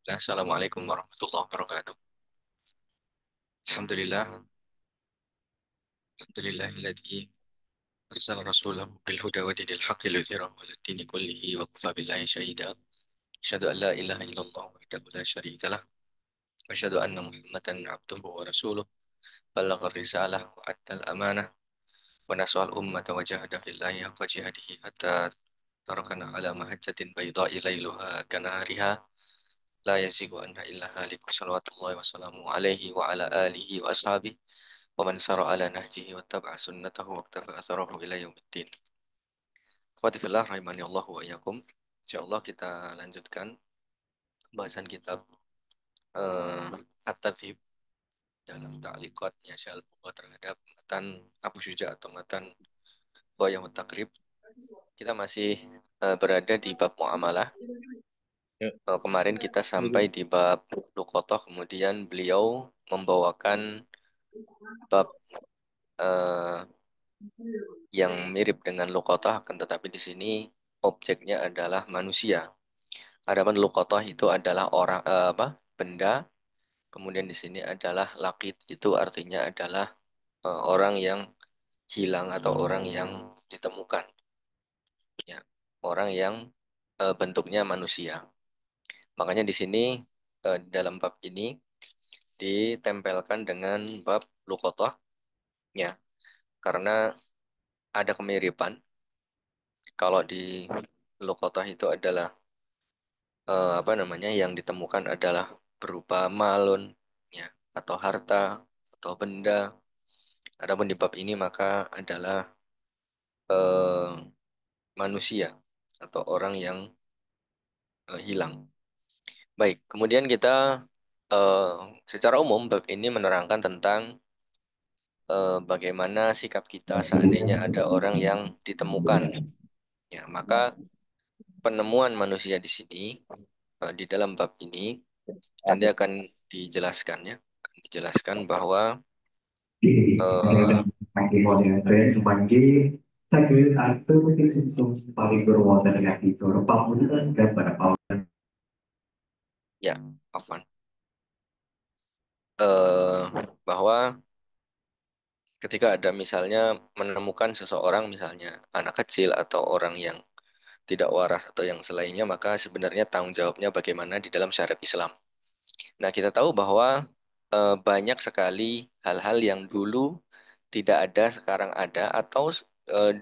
Assalamualaikum warahmatullahi wabarakatuh. Alhamdulillah, alhamdulillahilladzi arsala rasulahu bil huda wa dinil haqqi liyudhhirahu 'ala ad-dini kullihi wa kafa billahi shahida. Asyhadu an la ilaha illallah wahdahu la syarika lah wa asyhadu anna Muhammadan 'abduhu wa rasuluh. Ballagha risalah wa adda al-amanah wa nasaha al-ummata wa jahada fillahi haqqa jihadihi hatta tarakana 'ala mahajjatin bayda'i lailuha kanahariha la yazighu anha illa halik. Salawatullahi wa salamu alaihi wa ala alihi wa ashabihi ومن سار على نهجه واتبع سنته واقتفى أثره إلى يوم الدين. Akhwati fillah rahimani Allah wa iyyakum. Insyaallah kita lanjutkan pembahasan kitab At-Tadhib dalam ta'liqatnya Syalbukha terhadap matan Abu Syuja atau matan Ghayahut Taqrib. Kita masih berada di bab muamalah. Ya, Kemarin kita sampai di bab Luqathah, kemudian beliau membawakan bab eh, yang mirip dengan Luqathah, akan tetapi di sini objeknya adalah manusia. Adapun luqatah itu adalah orang apa? Benda. Kemudian di sini adalah laqit, itu artinya adalah orang yang hilang atau orang yang ditemukan, ya. Orang yang bentuknya manusia. Makanya di sini dalam bab ini ditempelkan dengan bab luqatah, ya. Karena ada kemiripan. Kalau di luqatah itu adalah apa namanya, yang ditemukan adalah berupa malun, ya, atau harta atau benda. Adapun di bab ini maka adalah manusia atau orang yang hilang. Baik, kemudian kita eh, secara umum bab ini menerangkan tentang bagaimana sikap kita seandainya ada orang yang ditemukan. Ya, maka penemuan manusia di sini di dalam bab ini nanti akan dijelaskan, ya, akan dijelaskan bahwa eh, Modern sebagai saya atau mungkin paling berwawasan dengan itu. Pak Muda dan pada Pak ya, afwan. eh Bahwa ketika ada misalnya menemukan seseorang, misalnya anak kecil atau orang yang tidak waras atau yang selainnya, maka sebenarnya tanggung jawabnya bagaimana di dalam syariat Islam. Nah, kita tahu bahwa banyak sekali hal-hal yang dulu tidak ada sekarang ada, atau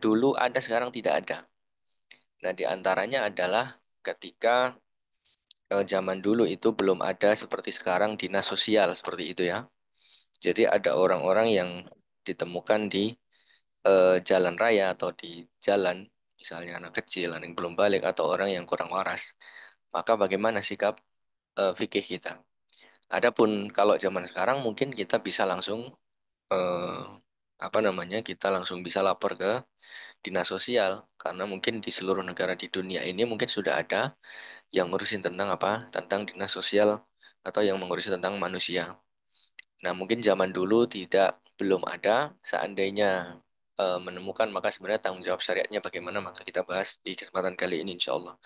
dulu ada sekarang tidak ada. Nah, di antaranya adalah ketika zaman dulu itu belum ada seperti sekarang dinas sosial seperti itu, ya. Jadi ada orang-orang yang ditemukan di jalan raya atau di jalan, misalnya anak kecil, anak yang belum balik, atau orang yang kurang waras. Maka bagaimana sikap fikih kita? Adapun kalau zaman sekarang mungkin kita bisa langsung eh, apa namanya? Kita langsung bisa lapor ke dinas sosial, karena mungkin di seluruh negara di dunia ini mungkin sudah ada yang ngurusin tentang apa? Tentang dinas sosial atau yang mengurusi tentang manusia. Nah, mungkin zaman dulu belum ada. Seandainya menemukan, maka sebenarnya tanggung jawab syariatnya bagaimana, maka kita bahas di kesempatan kali ini insya Allah.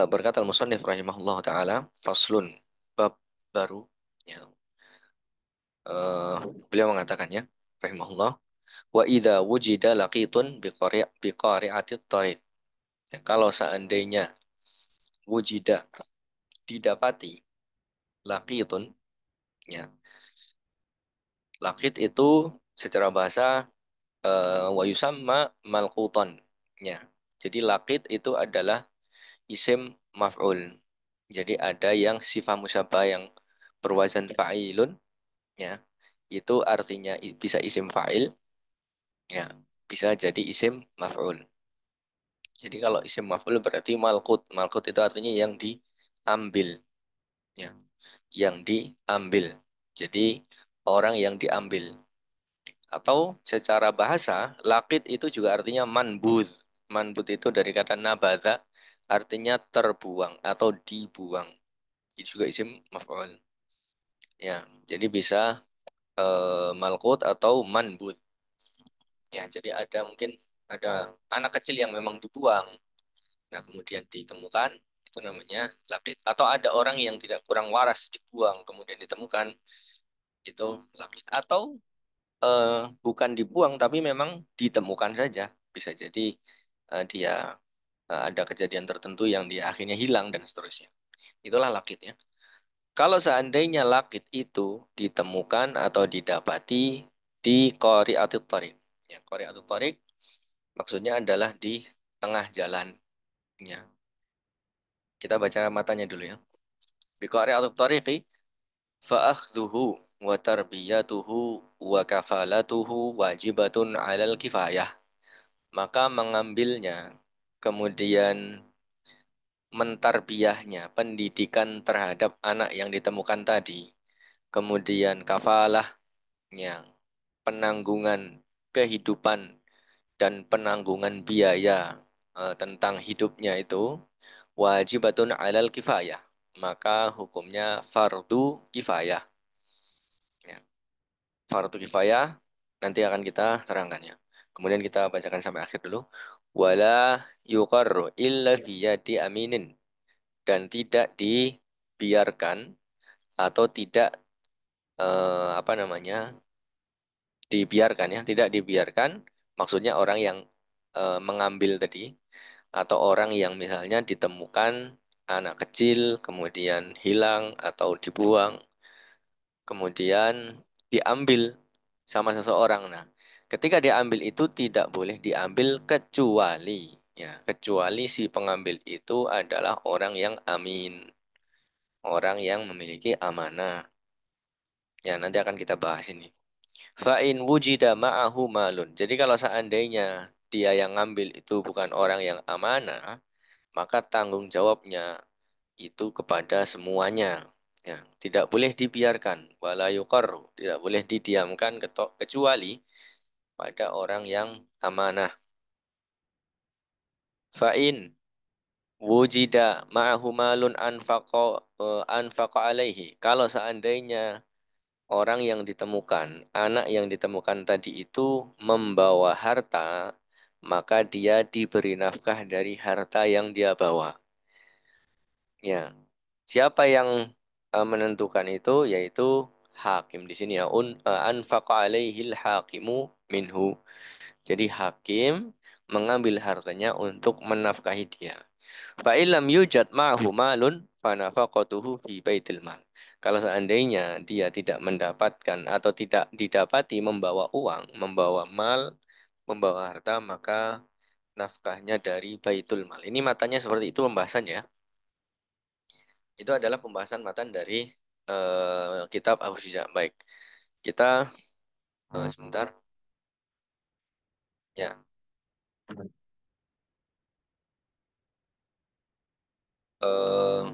Berkata al-musannif rahimahullah ta'ala, faslun, bab baru. Ya, eh, beliau mengatakannya, rahimahullah, wa idza wujida laqitun biqari'atit tariq. Ya, kalau seandainya wujida, didapati, laqitun, ya, laqit itu secara bahasa wa yusamma malqutan, ya. Jadi laqit itu adalah isim maf'ul. Jadi ada yang sifat musyabah yang berwazan fa'ilun, ya. Itu artinya bisa isim fa'il, ya. Bisa jadi isim maf'ul. Jadi kalau isim maf'ul berarti malqut. Malqut itu artinya yang diambil, ya. Yang diambil. Jadi orang yang diambil. Atau secara bahasa, lakit itu juga artinya manbud. Manbud itu dari kata nabata, artinya terbuang atau dibuang. Itu juga isim maf'ul. Ya, jadi bisa malkut atau manbud. Ya, jadi mungkin ada anak kecil yang memang dibuang. Nah, kemudian ditemukan. itu namanya lakit. Atau ada orang yang tidak kurang waras dibuang kemudian ditemukan, itu lakit. Atau bukan dibuang tapi memang ditemukan saja. Bisa jadi dia ada kejadian tertentu yang dia akhirnya hilang dan seterusnya. Itulah lakit ya. Kalau seandainya lakit itu ditemukan atau didapati di Qari'atut Thariq. Ya, Qari'atut Thariq maksudnya adalah di tengah jalan. Ya, kita baca matanya dulu ya. Bi Qari'atut Thariqi fa'akhdhuhu wa tarbiyatuhu wa kafalatuhu wajibatun 'alal kifayah. Maka mengambilnya, kemudian mentarbiyahnya, pendidikan terhadap anak yang ditemukan tadi, kemudian kafalahnya, penanggungan kehidupan dan penanggungan biaya tentang hidupnya itu wajibatun alal kifayah. Maka hukumnya fardu kifayah. Ya. Fardu kifayah nanti akan kita terangkan ya. Kemudian kita bacakan sampai akhir dulu. Wala yuqarru illa biyadi aminin. Dan tidak dibiarkan atau tidak apa namanya, dibiarkan ya, tidak dibiarkan maksudnya orang yang mengambil tadi atau orang yang misalnya ditemukan anak kecil kemudian hilang atau dibuang kemudian diambil sama seseorang. Nah, ketika diambil itu tidak boleh diambil kecuali ya, kecuali si pengambil itu adalah orang yang amin, orang yang memiliki amanah. Ya, nanti akan kita bahas ini. Fa'in wujida ma'ahu malun. Jadi kalau seandainya dia yang ngambil itu bukan orang yang amanah, maka tanggung jawabnya itu kepada semuanya. Ya, tidak boleh dibiarkan. Wala yuqarru. Tidak boleh didiamkan kecuali pada orang yang amanah. Fa'in wujida ma'ahu malun anfaqa alaihi. Kalau seandainya orang yang ditemukan, anak yang ditemukan tadi itu membawa harta, maka dia diberi nafkah dari harta yang dia bawa. Ya, siapa yang menentukan itu? Yaitu hakim di sini ya. Anfaqa alaihil hakimu minhu. Jadi hakim mengambil hartanya untuk menafkahi dia. Fa'ilam yujad ma'hu malun fanafaqatuhu fi baitil mal. Kalau seandainya dia tidak mendapatkan atau tidak didapati membawa uang, membawa mal, membawa harta, maka nafkahnya dari baitul mal. Ini matanya seperti itu pembahasannya. Itu adalah pembahasan matan dari kitab Abu Syuja. Baik, kita sebentar. Ya, eh,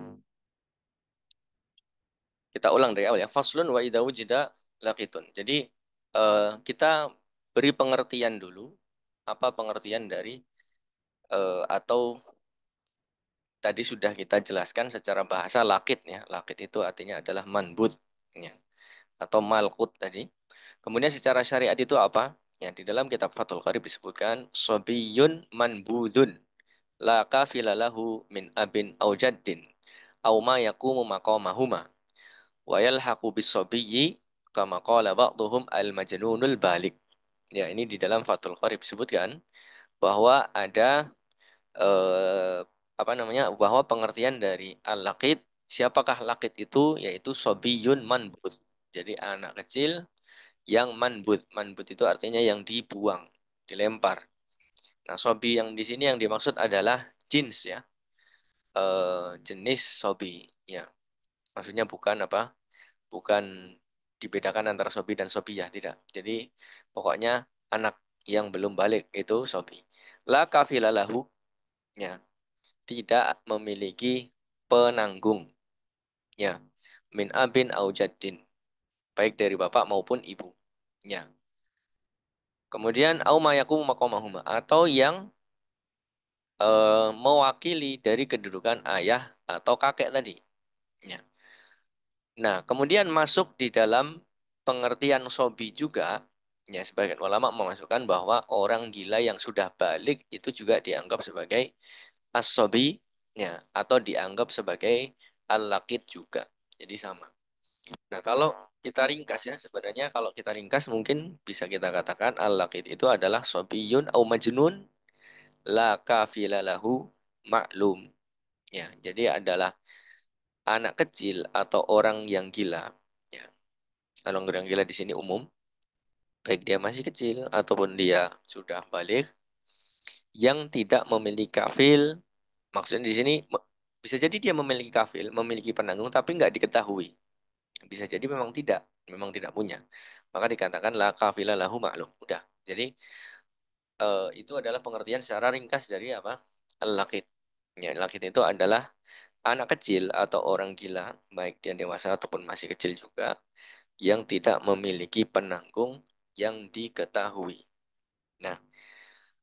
kita ulang dari awal ya. Faslun wa idza wujida laqitun. Jadi kita beri pengertian dulu. Apa pengertian dari atau tadi sudah kita jelaskan secara bahasa lakit ya. Lakit itu artinya adalah manbut ya, atau malkut tadi. Kemudian secara syariat itu apa? Ya, di dalam kitab Fathul Qarib disebutkan sobiyun manbudun la kafila lahu min abin au jaddin au ma yakumu maqamahuma wa yalhaqu bis-sabiyyi kama qala ba'dhum al-majnunul balik. Ya, ini di dalam Fathul Qarib disebutkan bahwa ada eh, apa namanya? Bahwa pengertian dari al-laqit, siapakah laqit itu? Yaitu sobiyun manbud. Jadi anak kecil yang manbud. Manbud itu artinya yang dibuang, dilempar. Nah, sobi yang di sini yang dimaksud adalah jins ya. Jenis sobi. Ya, maksudnya bukan apa? Bukan dibedakan antara sobi dan sobiyah, tidak. Jadi pokoknya anak yang belum balik itu sobi. La kafilalahu, ya, tidak memiliki penanggung, ya, min abin au jaddin, baik dari bapak maupun ibu, ya. Kemudian au mayakum maqamahuma atau yang mewakili dari kedudukan ayah atau kakek tadi, ya. Nah, kemudian masuk di dalam pengertian sobi juga, ya sebagian ulama memasukkan bahwa orang gila yang sudah balik itu juga dianggap sebagai as-sobi, ya, atau dianggap sebagai al-laqit juga. Jadi sama. Nah, kalau kita ringkas ya, sebenarnya kalau kita ringkas mungkin bisa kita katakan al-laqit itu adalah sobiyun au majnun la kafila lahu ma'lum. Ya, jadi adalah anak kecil atau orang yang gila. Ya, kalau orang gila di sini umum, baik dia masih kecil ataupun dia sudah balik yang tidak memiliki kafil. Maksudnya di sini bisa jadi dia memiliki kafil, memiliki penanggung tapi nggak diketahui. Bisa jadi memang tidak punya. Maka dikatakan la kafila lahu ma'lum. Udah. Jadi itu adalah pengertian secara ringkas dari apa? Al-laqit. Ya, laqit itu adalah anak kecil atau orang gila, baik dia dewasa ataupun masih kecil juga, yang tidak memiliki penanggung yang diketahui. Nah,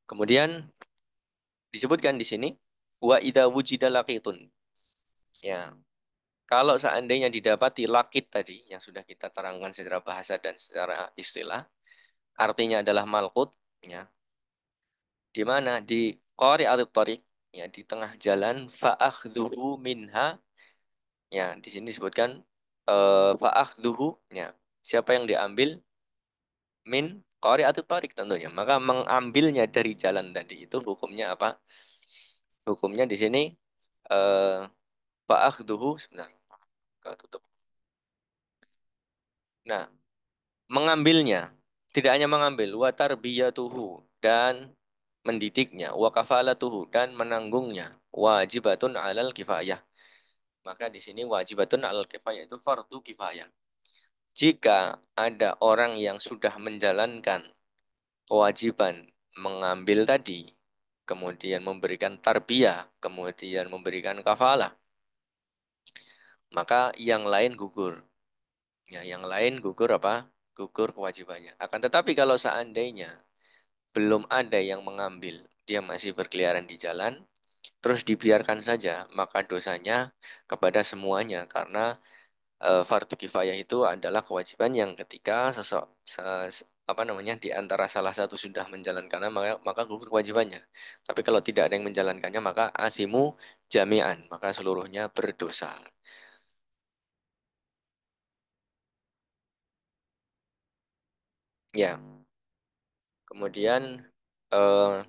kemudian disebutkan di sini wa idza wujida laqitun. Ya, kalau seandainya didapati lakit tadi yang sudah kita terangkan secara bahasa dan secara istilah, artinya adalah malkut, ya, di mana di qari at-tariq, ya, di tengah jalan fa'akhdhuhu minha, ya, di sini disebutkan fa'akhdhuhu, ya, siapa yang diambil min qari at-tariq tentunya, maka mengambilnya dari jalan tadi itu hukumnya apa? Hukumnya di sini eh fa'akhdhuhu sebentar, kau tutup. Nah, mengambilnya, tidak hanya mengambil, wa tarbiyatuhu dan mendidiknya, wa kafalatuhu dan menanggungnya, wajibatun alal kifayah. Maka di sini wajibatun alal kifayah itu fardu kifayah. Jika ada orang yang sudah menjalankan kewajiban mengambil tadi, kemudian memberikan tarbiyah, kemudian memberikan kafalah, maka yang lain gugur. Ya, yang lain gugur apa? Gugur kewajibannya. Akan tetapi kalau seandainya belum ada yang mengambil, dia masih berkeliaran di jalan, terus dibiarkan saja, maka dosanya kepada semuanya karena fardu kifayah itu adalah kewajiban yang ketika apa namanya di antara salah satu sudah menjalankannya maka gugur kewajibannya. Tapi kalau tidak ada yang menjalankannya maka asimu jami'an, maka seluruhnya berdosa. Ya, kemudian eh,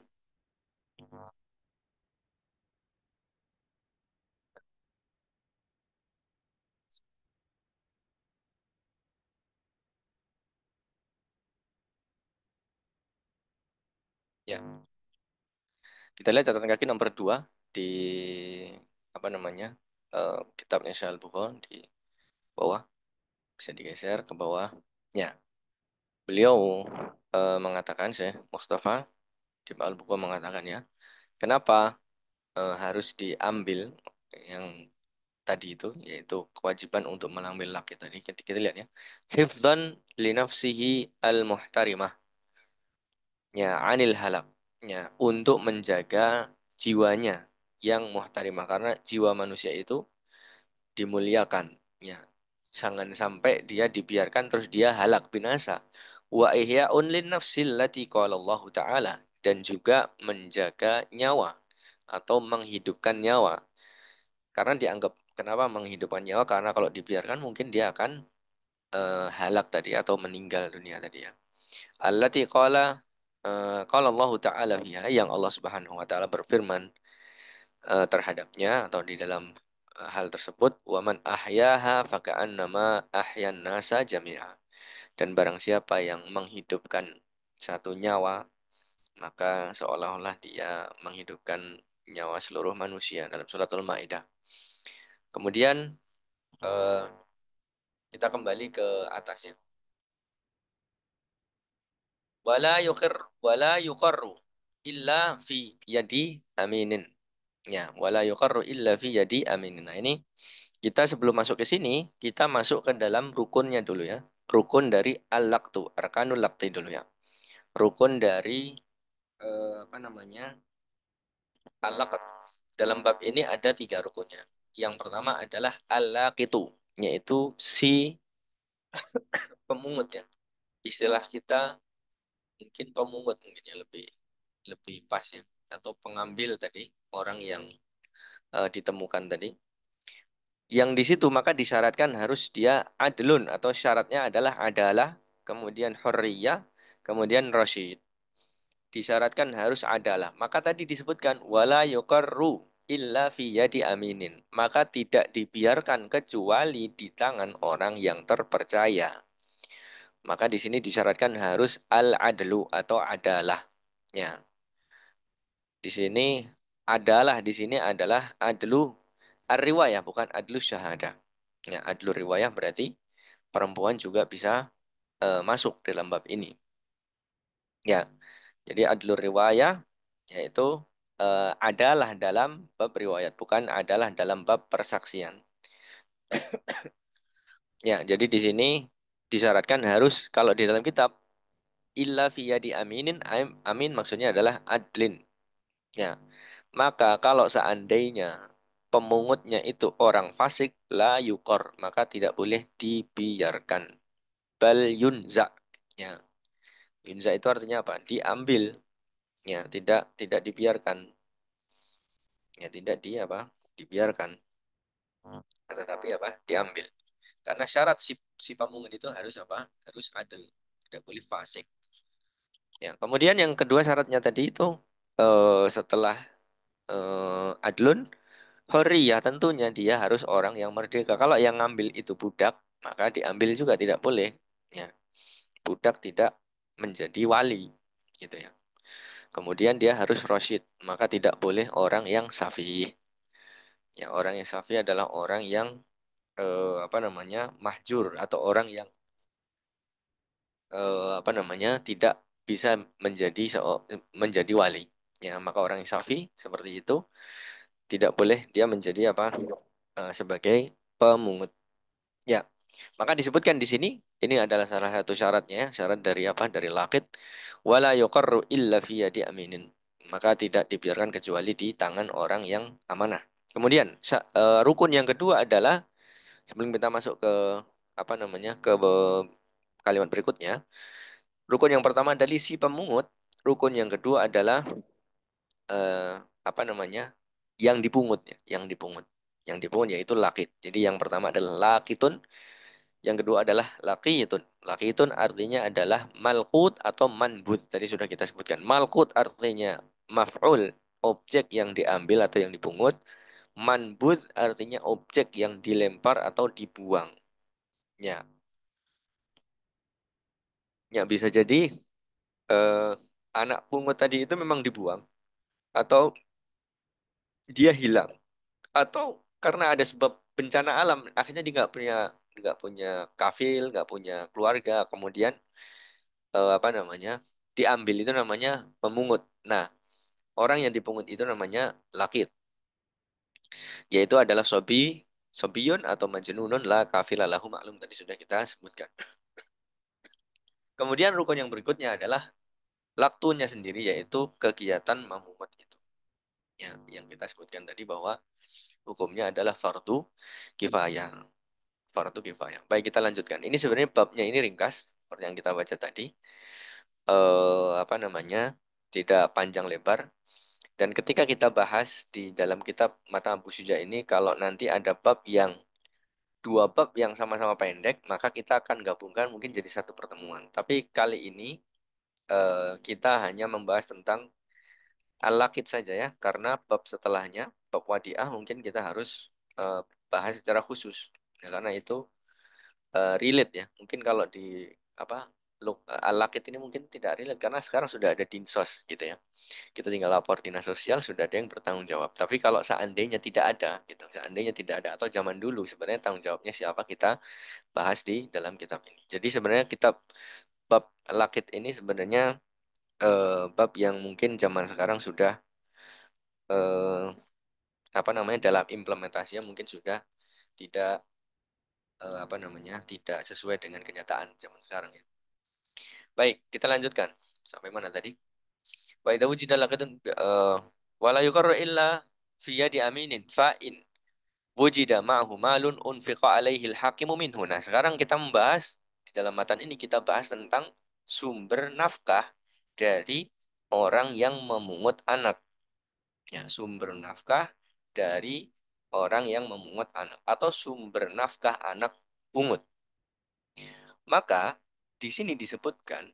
ya, kita lihat catatan kaki nomor 2 di apa namanya? Kitabnya Syahal Bukhari di bawah, bisa digeser ke bawah. Ya, beliau mengatakan, Syekh Mustafa di Al-Bukhari mengatakan ya, kenapa harus diambil yang tadi itu, yaitu kewajiban untuk mengambil laki tadi. Kita lihat ya. Hifdzan li nafsihi al-muhtarimah. Ya, anil halak. Ya, untuk menjaga jiwanya yang muhtarimah. Karena jiwa manusia itu dimuliakan. Ya, jangan sampai dia dibiarkan terus dia halak binasa. Wa ihya'un lin nafsil lati qala Allah Ta'ala. Dan juga menjaga nyawa atau menghidupkan nyawa. Karena dianggap, kenapa menghidupkan nyawa? Karena kalau dibiarkan mungkin dia akan halak tadi atau meninggal dunia tadi ya. Allati qala Allah Ta'ala fiha, yang Allah Subhanahu wa taala berfirman terhadapnya atau di dalam hal tersebut, wa man ahyaha faka'annama ahyan nasa jami'a. Dan barang siapa yang menghidupkan satu nyawa, maka seolah-olah dia menghidupkan nyawa seluruh manusia dalam surat Al-Maidah. Kemudian eh, kita kembali ke atasnya. Wala yukir wala yuqarru illa fi yadi aminin. Ya, wala yuqarru illa fi yadi aminin. Nah, ini kita sebelum masuk ke sini, kita masuk ke dalam rukunnya dulu ya. Rukun dari al-laqtu, arkanul laqti dulu ya. Rukun dari apa namanya? Al-laqt. Dalam bab ini ada 3 rukunnya. Yang pertama adalah al-laqitu, yaitu si pemungut ya. Istilah kita mungkin pemungut mungkin ya lebih lebih pas ya, atau pengambil tadi, orang yang ditemukan tadi. Yang di situ maka disyaratkan harus dia adlun atau syaratnya adalah, kemudian hurriyah, kemudian rasyid. Disyaratkan harus adalah. Maka tadi disebutkan wala yuqarru illa fi yadi aminin. Maka tidak dibiarkan kecuali di tangan orang yang terpercaya. Maka di sini disyaratkan harus al-adlu atau adalah. Ya, di sini di sini adalah adlu ar-riwayah bukan adlu syahadah. Ya, adlu riwayah berarti perempuan juga bisa masuk dalam bab ini. Ya, jadi adlu riwayah yaitu adalah dalam bab riwayat, bukan adalah dalam bab persaksian. Ya, jadi di sini disyaratkan harus kalau di dalam kitab illa fi yadi aminin, amin maksudnya adalah adlin. Ya, maka kalau seandainya pemungutnya itu orang fasik la yukor, maka tidak boleh dibiarkan. Bal yunza. Ya, yunza itu artinya apa? Diambil. Ya, tidak dibiarkan. Ya, tidak di apa? Dibiarkan. Tetapi apa? Diambil. Karena syarat si pemungut itu harus apa? Harus adil. Tidak boleh fasik. Ya, kemudian yang kedua syaratnya tadi itu setelah adlun, hurriyah tentunya dia harus orang yang merdeka. Kalau yang ngambil itu budak, maka diambil juga tidak boleh. Ya, budak tidak menjadi wali, gitu ya. Kemudian dia harus rosyid, maka tidak boleh orang yang safih. Ya, orang yang safih adalah orang yang apa namanya mahjur atau orang yang apa namanya tidak bisa menjadi wali. Ya, maka orang yang syafi seperti itu tidak boleh dia menjadi apa sebagai pemungut. Ya, maka disebutkan di sini ini adalah salah satu syaratnya, syarat dari apa? Dari lakit wala yuqarru illa fi yadi aminin. Maka tidak dibiarkan kecuali di tangan orang yang amanah. Kemudian rukun yang kedua adalah sebelum kita masuk ke apa namanya ke kalimat berikutnya. Rukun yang pertama adalah si pemungut. Rukun yang kedua adalah eh, apa namanya? Yang dipungut ya, yang dipungut. Yang dipungut yaitu lakit. Jadi yang pertama adalah lakitun, yang kedua adalah laqitun. Laqitun artinya adalah malqut atau manbut. Tadi sudah kita sebutkan. Malqut artinya maf'ul, objek yang diambil atau yang dipungut. Manbut artinya objek yang dilempar atau dibuang. Ya, ya bisa jadi eh, anak pungut tadi itu memang dibuang atau dia hilang atau karena ada sebab bencana alam akhirnya dia nggak punya kafil nggak punya keluarga kemudian apa namanya diambil itu namanya pemungut. Nah, orang yang dipungut itu namanya lakit, yaitu adalah sobiyun atau majnunun la kafila lahu maklum tadi sudah kita sebutkan. Kemudian rukun yang berikutnya adalah laktunya sendiri yaitu kegiatan memungut itu. Ya, yang kita sebutkan tadi bahwa hukumnya adalah fardu kifayah. Fardu kifayah. Baik, kita lanjutkan. Ini sebenarnya babnya ini ringkas, seperti yang kita baca tadi. Apa namanya? Tidak panjang lebar. Dan ketika kita bahas di dalam kitab Mata Abu Syuja ini, kalau nanti ada bab yang dua bab yang sama-sama pendek, maka kita akan gabungkan mungkin jadi satu pertemuan. Tapi kali ini kita hanya membahas tentang al-laqid saja ya, karena bab setelahnya, bab wadiah mungkin kita harus eh, bahas secara khusus. Ya, karena itu relate ya. Mungkin kalau di apa al-laqid ini mungkin tidak relate karena sekarang sudah ada dinsos gitu ya. Kita tinggal lapor dinas sosial sudah ada yang bertanggung jawab. Tapi kalau seandainya tidak ada gitu, seandainya tidak ada atau zaman dulu sebenarnya tanggung jawabnya siapa kita bahas di dalam kitab ini. Jadi sebenarnya kitab bab al-laqid ini sebenarnya bab yang mungkin zaman sekarang sudah eh, apa namanya dalam implementasinya mungkin sudah tidak apa namanya tidak sesuai dengan kenyataan zaman sekarang ya. Baik, kita lanjutkan. Sampai mana tadi? Wa idza wujida laqitun wala yuqarru illa fi yadi aminin fa'in wujida ma'hu malun unfiqa alaihi al-hakimu minhu. Nah, sekarang kita membahas di dalam matan ini kita bahas tentang sumber nafkah dari orang yang memungut anak. Ya, sumber nafkah dari orang yang memungut anak atau sumber nafkah anak pungut. Maka di sini disebutkan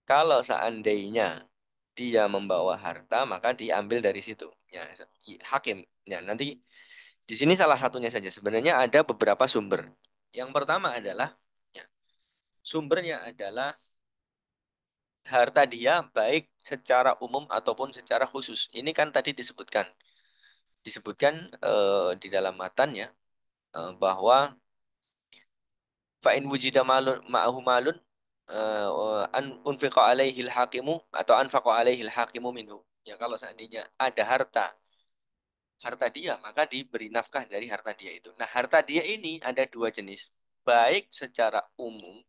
kalau seandainya dia membawa harta maka diambil dari situ. Ya, hakim. Ya, nanti di sini salah satunya saja. Sebenarnya ada beberapa sumber. Yang pertama adalah ya, sumbernya adalah harta dia baik secara umum ataupun secara khusus. Ini kan tadi disebutkan di dalam matan ya bahwa fa in wujida malun ma'ahu malun an unfiqa alaihi hakimu atau anfaqa alaihi hakimu minhu. Ya kalau seandainya ada harta dia maka diberi nafkah dari harta dia itu. Nah, harta dia ini ada dua jenis, baik secara umum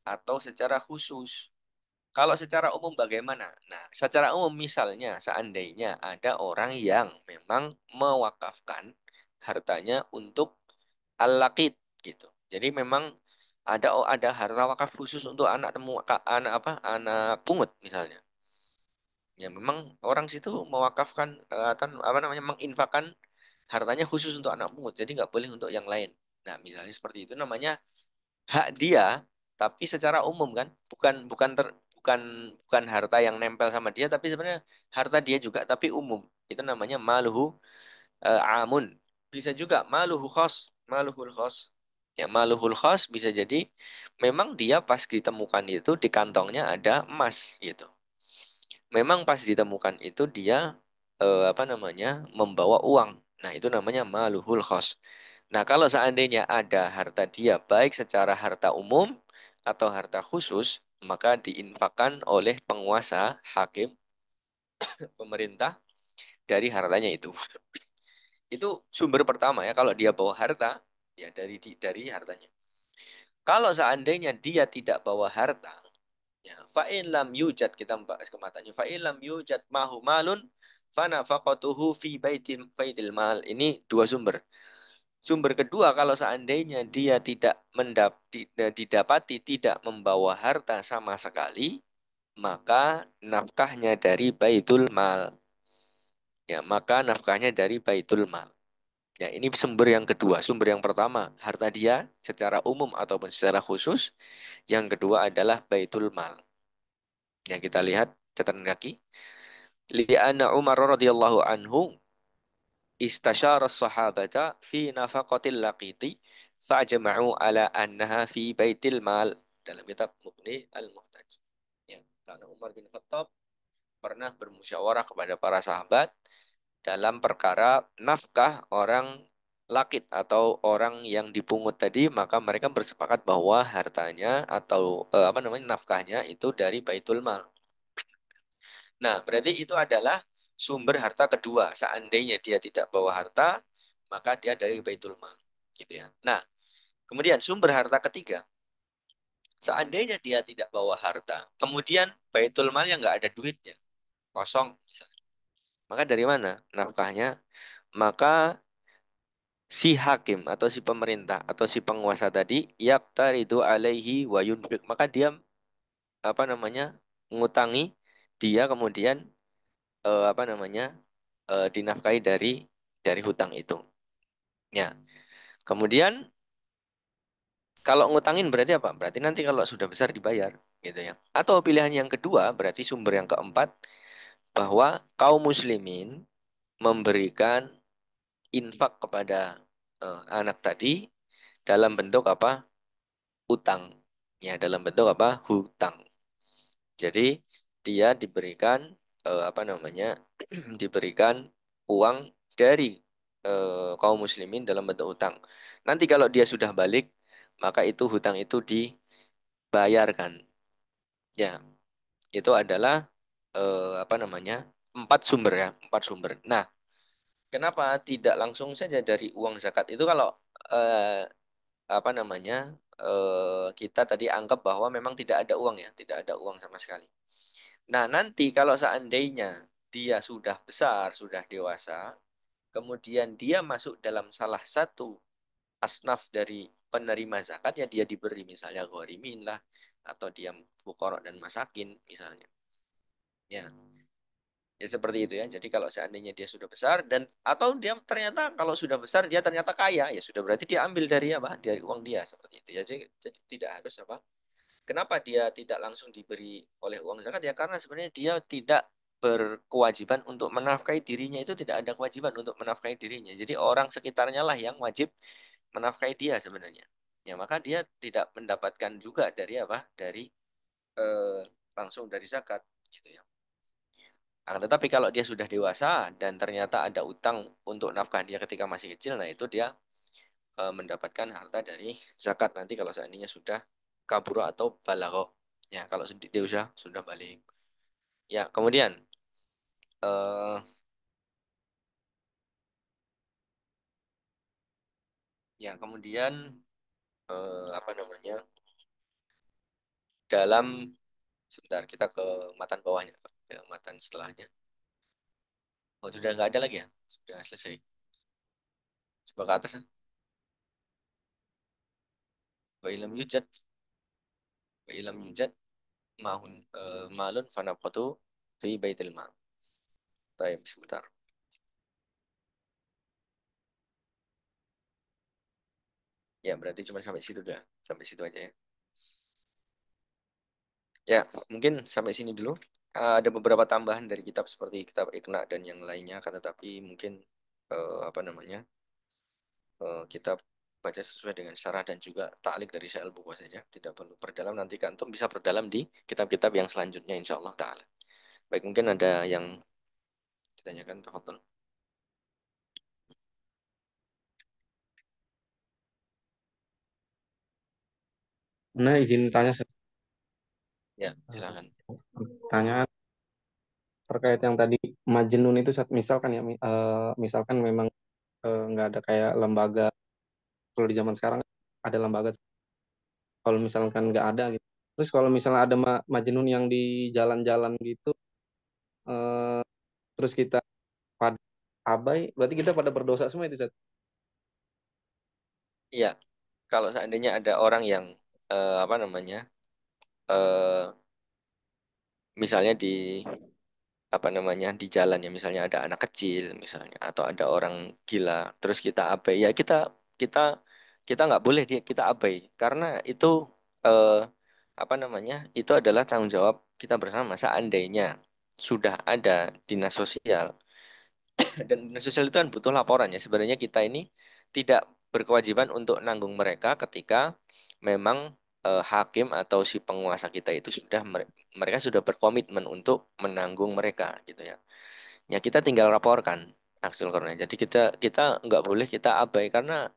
atau secara khusus. Kalau secara umum bagaimana? Nah, secara umum misalnya seandainya ada orang yang memang mewakafkan hartanya untuk al-laqit gitu. Jadi memang ada harta wakaf khusus untuk anak anak apa? Anak pungut misalnya. Ya memang orang situ mewakafkan atau apa namanya menginfakkan hartanya khusus untuk anak pungut. Jadi nggak boleh untuk yang lain. Nah, misalnya seperti itu namanya hak dia tapi secara umum kan bukan bukan harta yang nempel sama dia tapi sebenarnya harta dia juga tapi umum itu namanya maluhu amun bisa juga maluhul khos ya maluhul khos bisa jadi memang dia pas ditemukan itu di kantongnya ada emas gitu memang pas ditemukan itu dia apa namanya membawa uang nah itu namanya maluhul khos. Nah, kalau seandainya ada harta dia, baik secara harta umum atau harta khusus, maka diinfakkan oleh penguasa, hakim, pemerintah dari hartanya itu. Itu sumber pertama ya, kalau dia bawa harta, ya dari hartanya. Kalau seandainya dia tidak bawa harta, ya, fa'in lam yujad, kita membahas ke matanya, fa'in lam yujad mahu malun, fanafaqatuhu fi baitil mal. Ini dua sumber. Sumber kedua, kalau seandainya dia tidak didapati tidak membawa harta sama sekali, maka nafkahnya dari baitul mal. Ya, maka nafkahnya dari baitul mal. Ya, ini sumber yang kedua. Sumber yang pertama, harta dia secara umum ataupun secara khusus. Yang kedua adalah baitul mal. Ya, kita lihat catatan kaki. Li'anna Umar radhiyallahu anhu istasyara sahabata fi nafaqatil laqiti fa'jama'u ala annaha fi baitil mal dalam kitab Mughni al-Muhtaj. Ya, karena Umar bin Khattab pernah bermusyawarah kepada para sahabat dalam perkara nafkah orang lakit atau orang yang dipungut tadi, maka mereka bersepakat bahwa hartanya atau apa namanya nafkahnya itu dari baitul mal. Nah, berarti itu adalah sumber harta kedua. Seandainya dia tidak bawa harta, maka dia dari Baitul Mal. Gitu ya. Nah, kemudian sumber harta ketiga. Seandainya dia tidak bawa harta, kemudian Baitul Malnya nggak ada duitnya, kosong misalnya. Maka dari mana nafkahnya? Maka si hakim atau si pemerintah atau si penguasa tadi yaqtaridu alaihi wa yunfiq. Maka dia apa namanya? Ngutangi dia kemudian apa namanya? Dinafkahi dari hutang itu. Ya, kemudian kalau ngutangin berarti apa? Berarti nanti kalau sudah besar dibayar, gitu ya. Atau pilihan yang kedua, berarti sumber yang keempat bahwa kaum muslimin memberikan infak kepada anak tadi dalam bentuk apa? Utang. Ya, dalam bentuk apa? Hutang. Jadi dia diberikan apa namanya? Diberikan uang dari kaum muslimin dalam bentuk hutang. Nanti kalau dia sudah balik, maka itu hutang itu dibayarkan. Ya, itu adalah apa namanya? Empat sumber ya, empat sumber. Nah, kenapa tidak langsung saja dari uang zakat itu kalau eh, apa namanya? Kita tadi anggap bahwa memang tidak ada uang ya, tidak ada uang sama sekali. Nah, nanti kalau seandainya dia sudah besar, sudah dewasa, kemudian dia masuk dalam salah satu asnaf dari penerima zakat ya dia diberi misalnya ghorimin lah atau dia fuqara dan masakin misalnya. Ya. Ya seperti itu ya. Jadi kalau seandainya dia sudah besar dan atau dia ternyata kalau sudah besar dia ternyata kaya, ya sudah berarti dia ambil dari apa? Dari uang dia seperti itu ya. Jadi tidak harus apa? Kenapa dia tidak langsung diberi oleh uang zakat ya? Karena sebenarnya dia tidak berkewajiban untuk menafkahi dirinya, itu tidak ada kewajiban untuk menafkahi dirinya. Jadi orang sekitarnya lah yang wajib menafkahi dia sebenarnya. Ya maka dia tidak mendapatkan juga dari apa? Dari eh, langsung dari zakat gitu ya. Akan tetapi kalau dia sudah dewasa dan ternyata ada utang untuk nafkah dia ketika masih kecil, nah itu dia mendapatkan harta dari zakat nanti kalau seandainya sudah kabur atau balagho. Ya, kalau dia sudah balik. Ya, kemudian eh ya kemudian apa namanya? Dalam sebentar kita ke matan bawahnya, ke matan setelahnya. Oh, sudah nggak ada lagi ya? Sudah selesai. Coba ke atas. Wa ilam yujad, wa ilam yujad mahun malun fanafqatu fi baitil mal. Baik, sebentar. Ya, berarti cuma sampai situ dah. Sampai situ aja ya. Ya, mungkin sampai sini dulu. Ada beberapa tambahan dari kitab seperti kitab Iqna dan yang lainnya, kan tetapi mungkin apa namanya kita baca sesuai dengan syarah dan juga ta'lik dari Syekh Al-Bukhari saja. Tidak perlu perdalam. Nanti kantum bisa perdalam di kitab-kitab yang selanjutnya, insya Allah Ta'ala. Baik, mungkin ada yang ditanyakan, tafadhol. Nah, izin tanya, Ya, silakan. tanya terkait yang tadi Majnun itu, misalkan ya, misalkan memang nggak ada kayak lembaga, kalau di zaman sekarang ada lembaga, kalau misalkan nggak ada gitu. Terus kalau misalnya ada Majnun yang di jalan-jalan gitu, eh, terus kita pada abai, berarti kita pada berdosa semua itu, Ustaz. Iya, kalau seandainya ada orang yang apa namanya, eh misalnya di apa namanya di jalan ya, misalnya ada anak kecil misalnya atau ada orang gila terus kita abai ya, kita kita nggak boleh dia kita abai karena itu eh, apa namanya itu adalah tanggung jawab kita bersama. Seandainya sudah ada dinas sosial dan dinas sosial itu kan butuh laporan ya, sebenarnya kita ini tidak berkewajiban untuk nanggung mereka ketika memang hakim atau si penguasa kita itu sudah mereka sudah berkomitmen untuk menanggung mereka gitu ya. Ya kita tinggal laporkan hasil corona. Jadi kita kita nggak boleh kita abai karena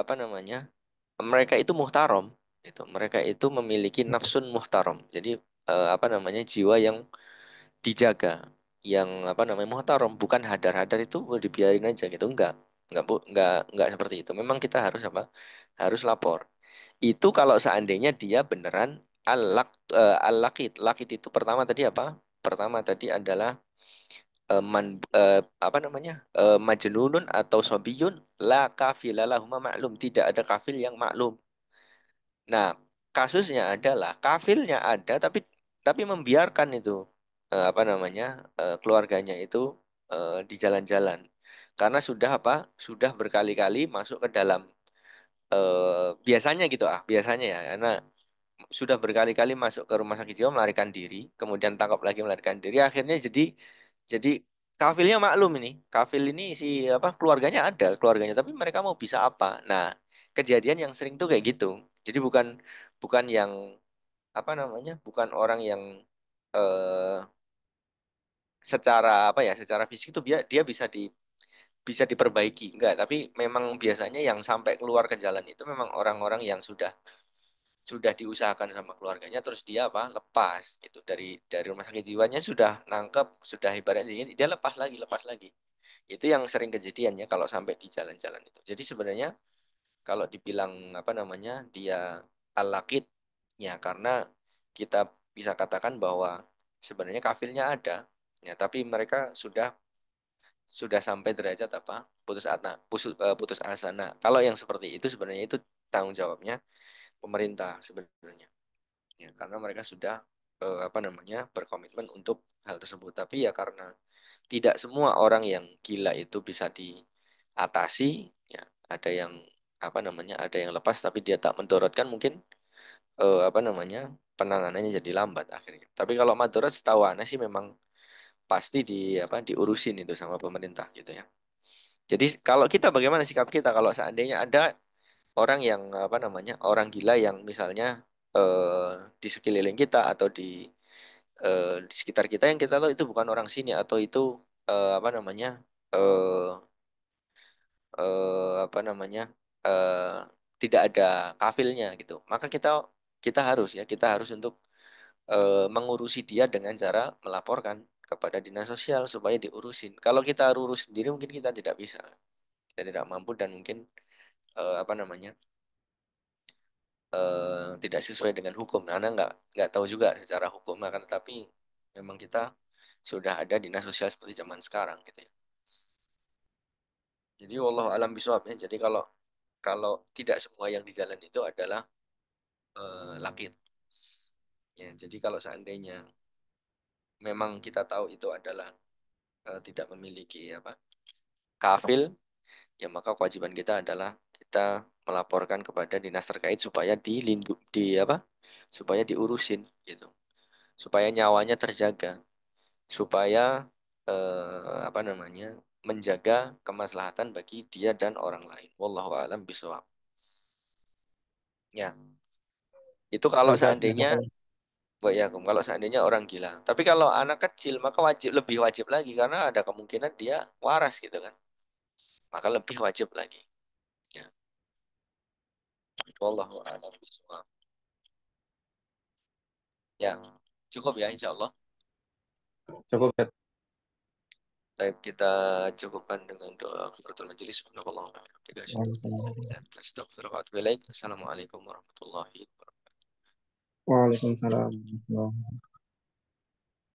apa namanya mereka itu muhtarom itu. Mereka itu memiliki nafsun muhtarom. Jadi apa namanya jiwa yang dijaga, yang apa namanya muhtarom, bukan hadar-hadar itu dibiarin aja gitu. Enggak seperti itu. Memang kita harus apa? Harus lapor. Itu kalau seandainya dia beneran al-laq al-laqit. Laqit itu pertama tadi apa? Pertama tadi adalah apa namanya majnunun atau sobiyun la kafila lahuma maklum, tidak ada kafil yang maklum. Nah, kasusnya adalah kafilnya ada tapi membiarkan itu apa namanya keluarganya itu di jalan-jalan karena sudah apa sudah berkali-kali masuk ke dalam biasanya gitu biasanya ya, karena sudah berkali-kali masuk ke rumah sakit jiwa melarikan diri, kemudian tangkap lagi melarikan diri, akhirnya jadi kafilnya maklum ini, kafil ini si apa keluarganya ada keluarganya, tapi mereka mau bisa apa? Nah, kejadian yang sering tuh kayak gitu. Jadi bukan bukan yang apa namanya, bukan orang yang eh, secara apa ya, secara fisik itu dia bisa diperbaiki, enggak, tapi memang biasanya yang sampai keluar ke jalan itu memang orang-orang yang sudah diusahakan sama keluarganya terus dia apa lepas itu dari rumah sakit jiwanya, sudah nangkep sudah ibaratnya gini, dia lepas lagi itu yang sering kejadiannya kalau sampai di jalan-jalan itu. Jadi sebenarnya kalau dibilang apa namanya dia al-laqit ya karena kita bisa katakan bahwa sebenarnya kafilnya ada ya, tapi mereka sudah sampai derajat apa putus asa. Nah, kalau yang seperti itu sebenarnya itu tanggung jawabnya pemerintah sebenarnya ya, karena mereka sudah apa namanya berkomitmen untuk hal tersebut. Tapi ya karena tidak semua orang yang gila itu bisa diatasi, ya ada yang apa namanya, ada yang lepas tapi dia tak mendorotkan, mungkin apa namanya, penanganannya jadi lambat akhirnya. Tapi kalau madorot setahu Ana sih memang pasti diurusin itu sama pemerintah gitu ya. Jadi kalau kita, bagaimana sikap kita kalau seandainya ada orang yang apa namanya, orang gila yang misalnya di sekeliling kita atau di sekitar kita yang kita tahu itu bukan orang sini, atau itu apa namanya, eh apa namanya, eh tidak ada kafilnya gitu, maka kita kita harus ya, kita harus untuk mengurusi dia dengan cara melaporkan kepada dinas sosial supaya diurusin. Kalau kita urus sendiri mungkin kita tidak bisa, kita tidak mampu, dan mungkin apa namanya, tidak sesuai dengan hukum. Nah, Anda nggak tahu juga secara hukum, akan tetapi memang kita sudah ada dinas sosial seperti zaman sekarang gitu ya. Jadi wallahu alam bisawab ya. Jadi kalau kalau tidak semua yang di jalan itu adalah laki. Ya, jadi kalau seandainya memang kita tahu itu adalah tidak memiliki apa, kafil, ya maka kewajiban kita adalah kita melaporkan kepada dinas terkait supaya supaya diurusin gitu, supaya nyawanya terjaga, supaya apa namanya, menjaga kemaslahatan bagi dia dan orang lain. Wallahu a'lam bishawab. Ya, itu kalau Ustaz, seandainya, ya, kalau seandainya orang gila. Tapi kalau anak kecil maka lebih wajib lagi karena ada kemungkinan dia waras gitu kan. Maka lebih wajib lagi. Ya, wallahu a'lam bishawab. Ya, cukup ya insya Allah. cukup Ustaz. Baik, kita cukupkan dengan doa kafaratul majelis. Subhanallah wa bihamdihi asyhadu an la ilaha illa anta astaghfiruka wa atubu ilaik. Assalamualaikum warahmatullahi wabarakatuh. Waalaikumsalam.